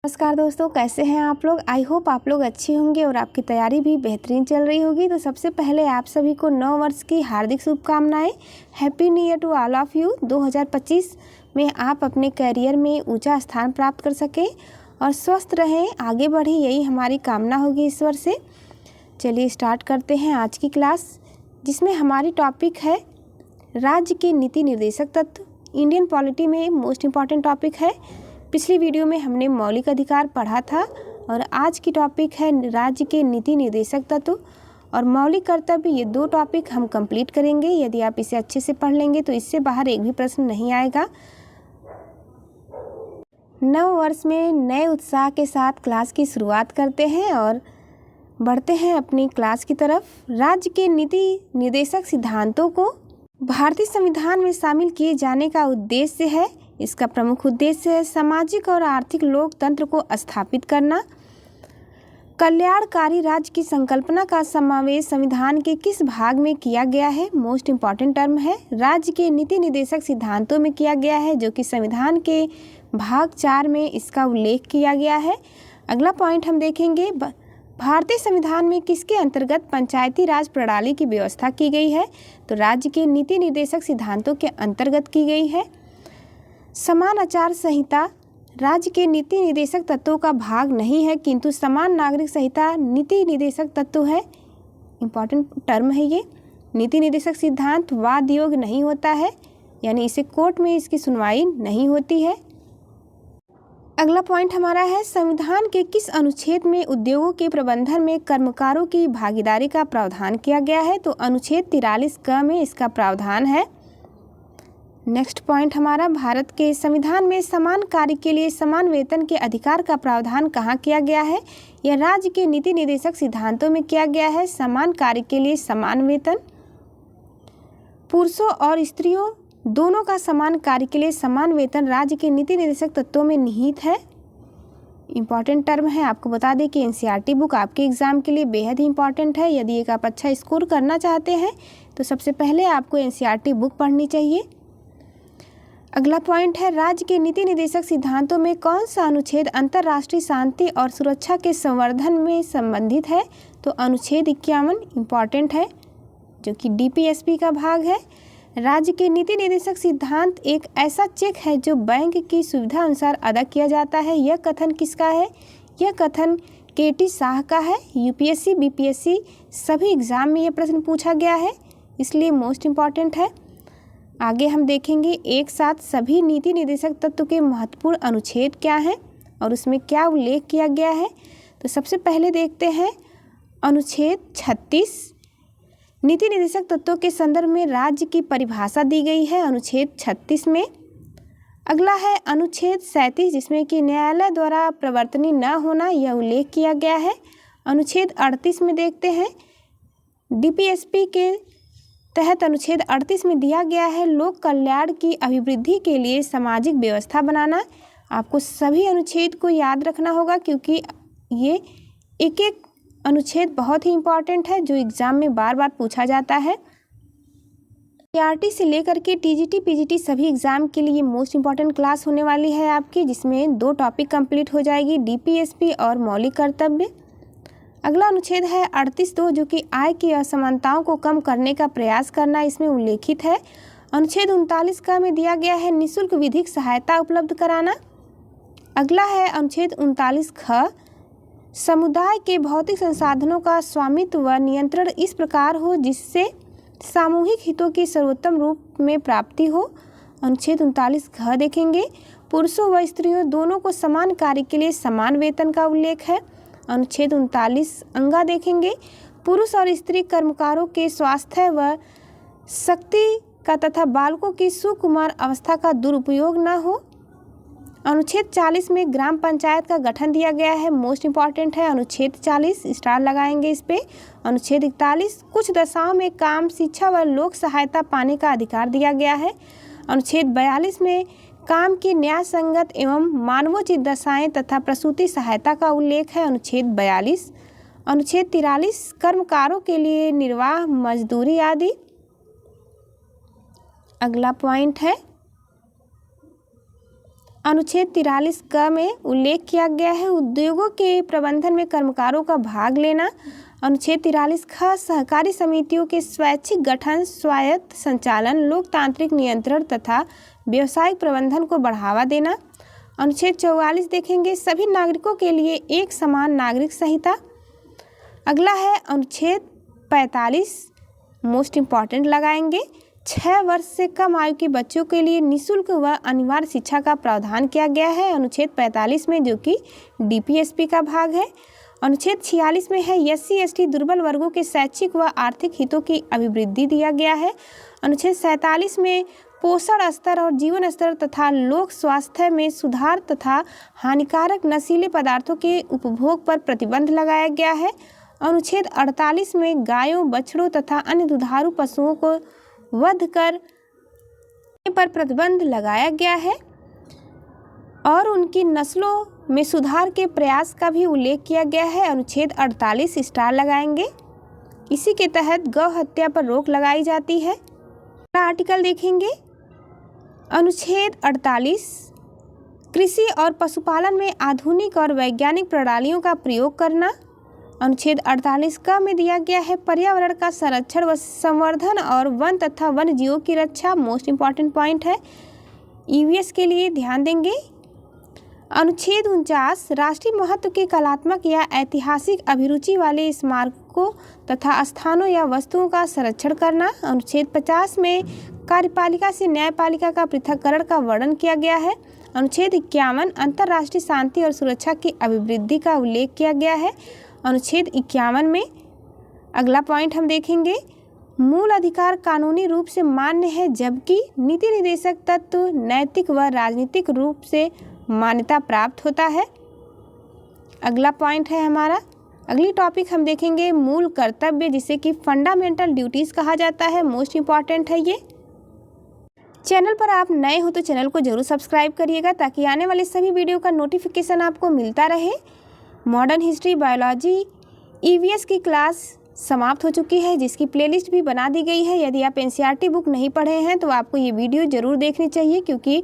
नमस्कार दोस्तों, कैसे हैं आप लोग। आई होप आप लोग अच्छे होंगे और आपकी तैयारी भी बेहतरीन चल रही होगी। तो सबसे पहले आप सभी को नव वर्ष की हार्दिक शुभकामनाएं। Happy new year to all of you. 2025 में आप अपने करियर में ऊंचा स्थान प्राप्त कर सकें और स्वस्थ रहें, आगे बढ़ें, यही हमारी कामना होगी ईश्वर से। चलिए स्टार्ट करते हैं आज की क्लास, जिसमें हमारी टॉपिक है राज्य के नीति निर्देशक तत्व। इंडियन पॉलिटी में मोस्ट इम्पॉर्टेंट टॉपिक है। पिछली वीडियो में हमने मौलिक अधिकार पढ़ा था और आज की टॉपिक है राज्य के नीति निर्देशक तत्व और मौलिक कर्तव्य। ये दो टॉपिक हम कंप्लीट करेंगे। यदि आप इसे अच्छे से पढ़ लेंगे तो इससे बाहर एक भी प्रश्न नहीं आएगा। नव वर्ष में नए उत्साह के साथ क्लास की शुरुआत करते हैं और बढ़ते हैं अपनी क्लास की तरफ। राज्य के नीति निर्देशक सिद्धांतों को भारतीय संविधान में शामिल किए जाने का उद्देश्य है। इसका प्रमुख उद्देश्य है सामाजिक और आर्थिक लोकतंत्र को स्थापित करना। कल्याणकारी राज्य की संकल्पना का समावेश संविधान के किस भाग में किया गया है। मोस्ट इम्पॉर्टेंट टर्म है, राज्य के नीति निर्देशक सिद्धांतों में किया गया है, जो कि संविधान के भाग 4 में इसका उल्लेख किया गया है। अगला पॉइंट हम देखेंगे, भारतीय संविधान में किसके अंतर्गत पंचायती राज प्रणाली की व्यवस्था की गई है। तो राज्य के नीति निर्देशक सिद्धांतों के अंतर्गत की गई है। समान आचार संहिता राज्य के नीति निर्देशक तत्वों का भाग नहीं है, किंतु समान नागरिक संहिता नीति निर्देशक तत्व है। इम्पॉर्टेंट टर्म है ये। नीति निर्देशक सिद्धांत वाद योग्य नहीं होता है, यानी इसे कोर्ट में इसकी सुनवाई नहीं होती है। अगला पॉइंट हमारा है, संविधान के किस अनुच्छेद में उद्योगों के प्रबंधन में कर्मकारों की भागीदारी का प्रावधान किया गया है। तो अनुच्छेद 43 क में इसका प्रावधान है। नेक्स्ट पॉइंट हमारा, भारत के संविधान में समान कार्य के लिए समान वेतन के अधिकार का प्रावधान कहाँ किया गया है। यह राज्य के नीति निर्देशक सिद्धांतों में किया गया है। समान कार्य के लिए समान वेतन। पुरुषों और स्त्रियों दोनों का समान कार्य के लिए समान वेतन राज्य के नीति निर्देशक तत्वों में निहित है। इम्पॉर्टेंट टर्म है। आपको बता दें कि एनसीईआरटी बुक आपके एग्जाम के लिए बेहद ही इंपॉर्टेंट है। यदि एक आप अच्छा स्कोर करना चाहते हैं तो सबसे पहले आपको एनसीईआरटी बुक पढ़नी चाहिए। अगला पॉइंट है, राज्य के नीति निर्देशक सिद्धांतों में कौन सा अनुच्छेद अंतर्राष्ट्रीय शांति और सुरक्षा के संवर्धन में संबंधित है। तो अनुच्छेद 51 इम्पॉर्टेंट है, जो कि डीपीएसपी का भाग है। राज्य के नीति निर्देशक सिद्धांत एक ऐसा चेक है जो बैंक की सुविधा अनुसार अदा किया जाता है। यह कथन किसका है। यह कथन केटी शाह का है। यूपीएससी बीपीएससी सभी एग्जाम में यह प्रश्न पूछा गया है, इसलिए मोस्ट इम्पॉर्टेंट है। आगे हम देखेंगे एक साथ सभी नीति निर्देशक तत्व के महत्वपूर्ण अनुच्छेद क्या हैं और उसमें क्या उल्लेख किया गया है। तो सबसे पहले देखते हैं अनुच्छेद 36। नीति निर्देशक तत्वों के संदर्भ में राज्य की परिभाषा दी गई है अनुच्छेद 36 में। अगला है अनुच्छेद 37, जिसमें कि न्यायालय द्वारा प्रवर्तनीय न होना, यह उल्लेख किया गया है। अनुच्छेद 38 में देखते हैं, डीपीएसपी के तहत अनुच्छेद 38 में दिया गया है लोक कल्याण की अभिवृद्धि के लिए सामाजिक व्यवस्था बनाना। आपको सभी अनुच्छेद को याद रखना होगा, क्योंकि ये एक एक अनुच्छेद बहुत ही इम्पॉर्टेंट है, जो एग्जाम में बार बार पूछा जाता है। एनसीईआरटी से लेकर के टीजीटी पीजीटी सभी एग्जाम के लिए मोस्ट इम्पॉर्टेंट क्लास होने वाली है आपकी, जिसमें 2 टॉपिक कंप्लीट हो जाएगी, डीपीएसपी और मौलिक कर्तव्य। अगला अनुच्छेद है 38(2), जो कि आय की असमानताओं को कम करने का प्रयास करना, इसमें उल्लेखित है। अनुच्छेद 39 का में दिया गया है निःशुल्क विधिक सहायता उपलब्ध कराना। अगला है अनुच्छेद 39 ख, समुदाय के भौतिक संसाधनों का स्वामित्व व नियंत्रण इस प्रकार हो जिससे सामूहिक हितों की सर्वोत्तम रूप में प्राप्ति हो। अनुच्छेद 39 ख देखेंगे, पुरुषों व स्त्रियों दोनों को समान कार्य के लिए समान वेतन का उल्लेख है। अनुच्छेद 39 अंगा देखेंगे, पुरुष और स्त्री कर्मकारों के स्वास्थ्य व शक्ति का तथा बालकों की सुकुमार अवस्था का दुरुपयोग न हो। अनुच्छेद 40 में ग्राम पंचायत का गठन दिया गया है, मोस्ट इम्पॉर्टेंट है। अनुच्छेद 40 स्टार लगाएंगे इस पे। अनुच्छेद 41, कुछ दशाओं में काम, शिक्षा व लोक सहायता पाने का अधिकार दिया गया है। अनुच्छेद 42 में काम की न्याय संगत एवं मानवोचित दशाएं तथा प्रसूति सहायता का उल्लेख है। अनुच्छेद 42। अनुच्छेद 43, कर्मकारों के लिए निर्वाह मजदूरी आदि। अगला पॉइंट है अनुच्छेद 43 क में उल्लेख किया गया है उद्योगों के प्रबंधन में कर्मकारों का भाग लेना। अनुच्छेद 43 ख सहकारी समितियों के स्वैच्छिक गठन, स्वायत्त संचालन, लोकतांत्रिक नियंत्रण तथा व्यावसायिक प्रबंधन को बढ़ावा देना। अनुच्छेद 44 देखेंगे सभी नागरिकों के लिए एक समान नागरिक संहिता। अगला है अनुच्छेद 45, मोस्ट इम्पॉर्टेंट लगाएंगे 6 वर्ष से कम आयु के बच्चों के लिए निःशुल्क व अनिवार्य शिक्षा का प्रावधान किया गया है अनुच्छेद 45 में, जो कि डीपीएसपी का भाग है। अनुच्छेद 46 में है SC/ST दुर्बल वर्गों के शैक्षिक व आर्थिक हितों की अभिवृद्धि दिया गया है। अनुच्छेद 47 में पोषण स्तर और जीवन स्तर तथा लोक स्वास्थ्य में सुधार तथा हानिकारक नशीले पदार्थों के उपभोग पर प्रतिबंध लगाया गया है। अनुच्छेद 48 में गायों, बछड़ों तथा अन्य दुधारू पशुओं को वध कर पर प्रतिबंध लगाया गया है और उनकी नस्लों में सुधार के प्रयास का भी उल्लेख किया गया है। अनुच्छेद 48 स्टार लगाएंगे। इसी के तहत गौ हत्या पर रोक लगाई जाती है। आर्टिकल देखेंगे अनुच्छेद 48 कृषि और पशुपालन में आधुनिक और वैज्ञानिक प्रणालियों का प्रयोग करना। अनुच्छेद 48 क में दिया गया है पर्यावरण का संरक्षण व संवर्धन और वन तथा वन्य जीवों की रक्षा, मोस्ट इम्पॉर्टेंट पॉइंट है, ईवीएस के लिए ध्यान देंगे। अनुच्छेद 49 राष्ट्रीय महत्व के कलात्मक या ऐतिहासिक अभिरुचि वाले स्मारकों तथा स्थानों या वस्तुओं का संरक्षण करना। अनुच्छेद 50 में कार्यपालिका से न्यायपालिका का पृथक्करण का वर्णन किया गया है। अनुच्छेद 51 अंतर्राष्ट्रीय शांति और सुरक्षा की अभिवृद्धि का उल्लेख किया गया है। अनुच्छेद 51 में अगला पॉइंट हम देखेंगे मूल अधिकार कानूनी रूप से मान्य है, जबकि नीति निर्देशक तत्व नैतिक व राजनीतिक रूप से मान्यता प्राप्त होता है। अगला पॉइंट है हमारा, अगली टॉपिक हम देखेंगे मूल कर्तव्य, जिसे कि फंडामेंटल ड्यूटीज़ कहा जाता है, मोस्ट इम्पॉर्टेंट है ये। चैनल पर आप नए हो तो चैनल को जरूर सब्सक्राइब करिएगा ताकि आने वाले सभी वीडियो का नोटिफिकेशन आपको मिलता रहे। मॉडर्न हिस्ट्री, बायोलॉजी, ईवीएस की क्लास समाप्त हो चुकी है, जिसकी प्लेलिस्ट भी बना दी गई है। यदि आप एनसीईआरटी बुक नहीं पढ़े हैं तो आपको ये वीडियो ज़रूर देखनी चाहिए, क्योंकि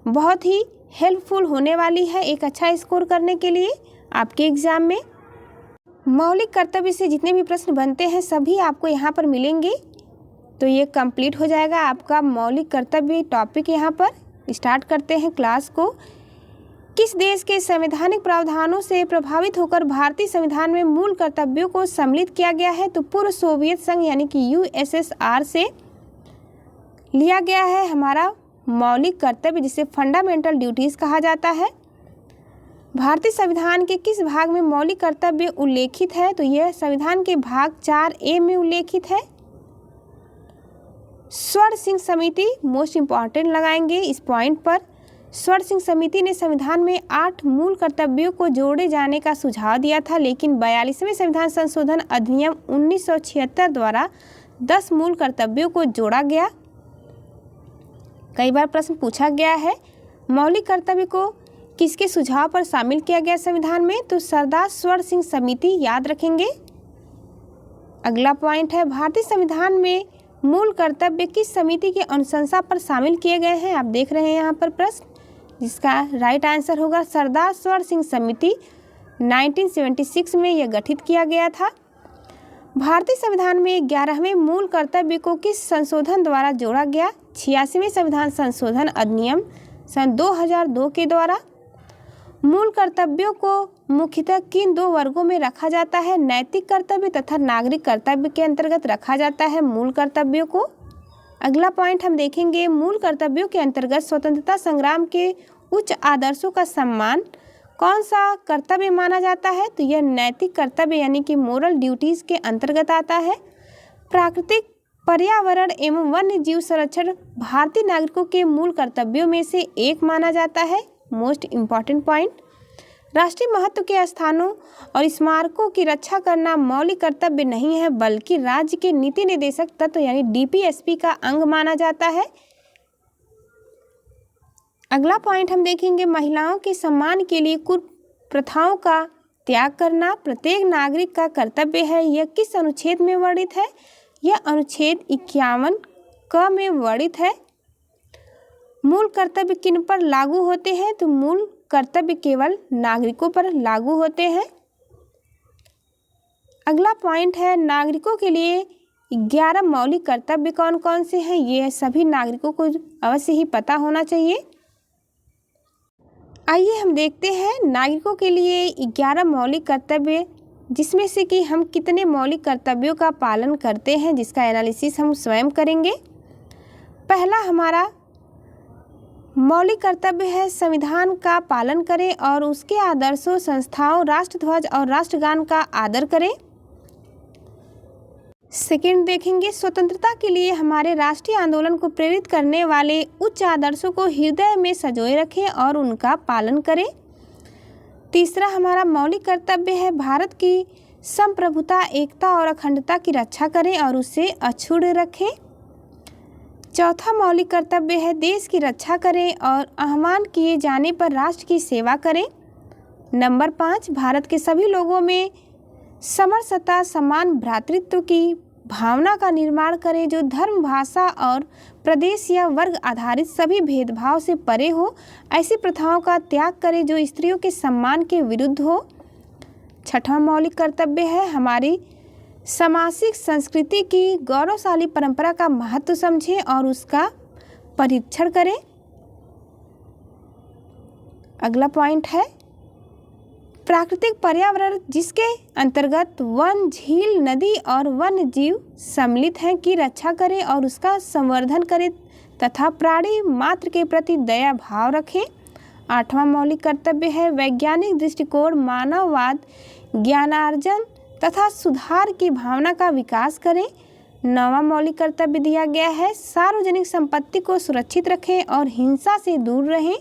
बहुत ही हेल्पफुल होने वाली है एक अच्छा स्कोर करने के लिए आपके एग्ज़ाम में। मौलिक कर्तव्य से जितने भी प्रश्न बनते हैं सभी आपको यहाँ पर मिलेंगे, तो ये कंप्लीट हो जाएगा आपका मौलिक कर्तव्य टॉपिक। यहाँ पर स्टार्ट करते हैं क्लास को। किस देश के संवैधानिक प्रावधानों से प्रभावित होकर भारतीय संविधान में मूल कर्तव्यों को सम्मिलित किया गया है? तो पूर्व सोवियत संघ यानी कि यूएसएसआर से लिया गया है हमारा मौलिक कर्तव्य, जिसे फंडामेंटल ड्यूटीज़ कहा जाता है। भारतीय संविधान के किस भाग में मौलिक कर्तव्य उल्लेखित है? तो यह संविधान के भाग 4A में उल्लेखित है। स्वर्ण सिंह समिति मोस्ट इम्पॉर्टेंट लगाएंगे इस पॉइंट पर। स्वर्ण सिंह समिति ने संविधान में 8 मूल कर्तव्यों को जोड़े जाने का सुझाव दिया था, लेकिन 42वें संविधान संशोधन अधिनियम 1976 द्वारा 10 मूल कर्तव्यों को जोड़ा गया। कई बार प्रश्न पूछा गया है मौलिक कर्तव्य को किसके सुझाव पर शामिल किया गया संविधान में? तो सरदार स्वर्ण सिंह समिति, याद रखेंगे। अगला पॉइंट है भारतीय संविधान में मूल कर्तव्य किस समिति की अनुशंसा पर शामिल किए गए हैं? आप देख रहे हैं यहाँ पर प्रश्न, जिसका राइट आंसर होगा सरदार स्वर्ण सिंह समिति। 1976 में यह गठित किया गया था। भारतीय संविधान में 11वें मूल कर्तव्य को किस संशोधन द्वारा जोड़ा गया? 86वें संविधान संशोधन अधिनियम सन 2002 के द्वारा। मूल कर्तव्यों को मुख्यतः किन 2 वर्गों में रखा जाता है? नैतिक कर्तव्य तथा नागरिक कर्तव्य के अंतर्गत रखा जाता है मूल कर्तव्यों को। अगला पॉइंट हम देखेंगे मूल कर्तव्यों के अंतर्गत स्वतंत्रता संग्राम के उच्च आदर्शों का सम्मान कौन सा कर्तव्य माना जाता है? तो यह नैतिक कर्तव्य यानी कि मोरल ड्यूटीज़ के अंतर्गत आता है। प्राकृतिक पर्यावरण एवं वन्य जीव संरक्षण भारतीय नागरिकों के मूल कर्तव्यों में से एक माना जाता है, मोस्ट इम्पॉर्टेंट पॉइंट। राष्ट्रीय महत्व के स्थानों और स्मारकों की रक्षा करना मौलिक कर्तव्य नहीं है, बल्कि राज्य के नीति निर्देशक तत्व यानी डीपीएसपी का अंग माना जाता है। अगला पॉइंट हम देखेंगे महिलाओं के सम्मान के लिए कुप्रथाओं का त्याग करना प्रत्येक नागरिक का कर्तव्य है। यह किस अनुच्छेद में वर्णित है? यह अनुच्छेद 51 क में वर्णित है। मूल कर्तव्य किन पर लागू होते हैं? तो मूल कर्तव्य केवल नागरिकों पर लागू होते हैं। अगला पॉइंट है नागरिकों के लिए 11 मौलिक कर्तव्य कौन कौन से हैं? ये सभी नागरिकों को अवश्य ही पता होना चाहिए। आइए हम देखते हैं नागरिकों के लिए 11 मौलिक कर्तव्य, जिसमें से कि हम कितने मौलिक कर्तव्यों का पालन करते हैं, जिसका एनालिसिस हम स्वयं करेंगे। पहला हमारा मौलिक कर्तव्य है संविधान का पालन करें और उसके आदर्शों, संस्थाओं, राष्ट्रध्वज और राष्ट्रगान का आदर करें। सेकंड देखेंगे स्वतंत्रता के लिए हमारे राष्ट्रीय आंदोलन को प्रेरित करने वाले उच्च आदर्शों को हृदय में संजोए रखें और उनका पालन करें। तीसरा हमारा मौलिक कर्तव्य है भारत की संप्रभुता, एकता और अखंडता की रक्षा करें और उसे अक्षुण्ण रखें। चौथा मौलिक कर्तव्य है देश की रक्षा करें और अपमान किए जाने पर राष्ट्र की सेवा करें। नंबर 5 भारत के सभी लोगों में समरसता, समान भ्रातृत्व की भावना का निर्माण करें जो धर्म, भाषा और प्रदेश या वर्ग आधारित सभी भेदभाव से परे हो। ऐसी प्रथाओं का त्याग करें जो स्त्रियों के सम्मान के विरुद्ध हो। छठवां मौलिक कर्तव्य है हमारी सामाजिक संस्कृति की गौरवशाली परंपरा का महत्व समझें और उसका परीक्षण करें। अगला पॉइंट है प्राकृतिक पर्यावरण, जिसके अंतर्गत वन, झील, नदी और वन्य जीव सम्मिलित हैं, की रक्षा करें और उसका संवर्धन करें तथा प्राणी मात्र के प्रति दया भाव रखें। आठवां मौलिक कर्तव्य है वैज्ञानिक दृष्टिकोण, मानववाद, ज्ञानार्जन तथा सुधार की भावना का विकास करें। नौवां मौलिक कर्तव्य दिया गया है सार्वजनिक संपत्ति को सुरक्षित रखें और हिंसा से दूर रहें।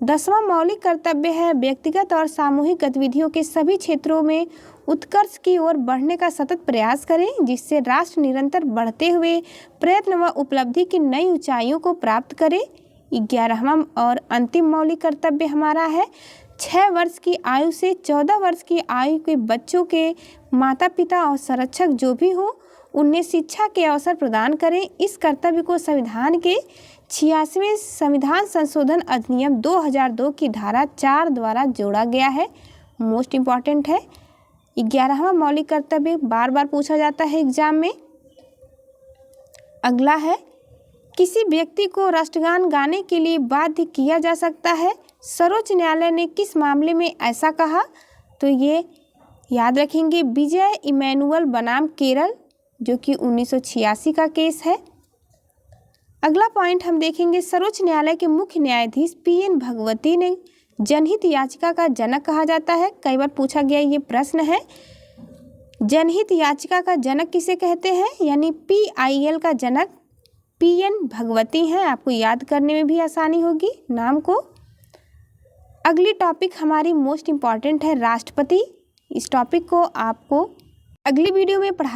10वां मौलिक कर्तव्य है व्यक्तिगत और सामूहिक गतिविधियों के सभी क्षेत्रों में उत्कर्ष की ओर बढ़ने का सतत प्रयास करें, जिससे राष्ट्र निरंतर बढ़ते हुए प्रयत्न व उपलब्धि की नई ऊंचाइयों को प्राप्त करे। 11वां और अंतिम मौलिक कर्तव्य हमारा है 6 वर्ष की आयु से 14 वर्ष की आयु के बच्चों के माता पिता और संरक्षक जो भी हो उन्हें शिक्षा के अवसर प्रदान करें। इस कर्तव्य को संविधान के 86वें संविधान संशोधन अधिनियम 2002 की धारा 4 द्वारा जोड़ा गया है। मोस्ट इम्पॉर्टेंट है। 11वां मौलिक कर्तव्य बार बार पूछा जाता है एग्जाम में। अगला है किसी व्यक्ति को राष्ट्रगान गाने के लिए बाध्य किया जा सकता है। सर्वोच्च न्यायालय ने किस मामले में ऐसा कहा? तो ये याद रखेंगे विजय इमैनुअल बनाम केरल, जो कि 1986 का केस है। अगला पॉइंट हम देखेंगे सर्वोच्च न्यायालय के मुख्य न्यायाधीश PN भगवती ने जनहित याचिका का जनक कहा जाता है। कई बार पूछा गया ये प्रश्न है। जनहित याचिका का जनक किसे कहते हैं? यानी PIL का जनक PN भगवती हैं। आपको याद करने में भी आसानी होगी नाम को। अगली टॉपिक हमारी मोस्ट इम्पॉर्टेंट है राष्ट्रपति। इस टॉपिक को आपको अगली वीडियो में पढ़ा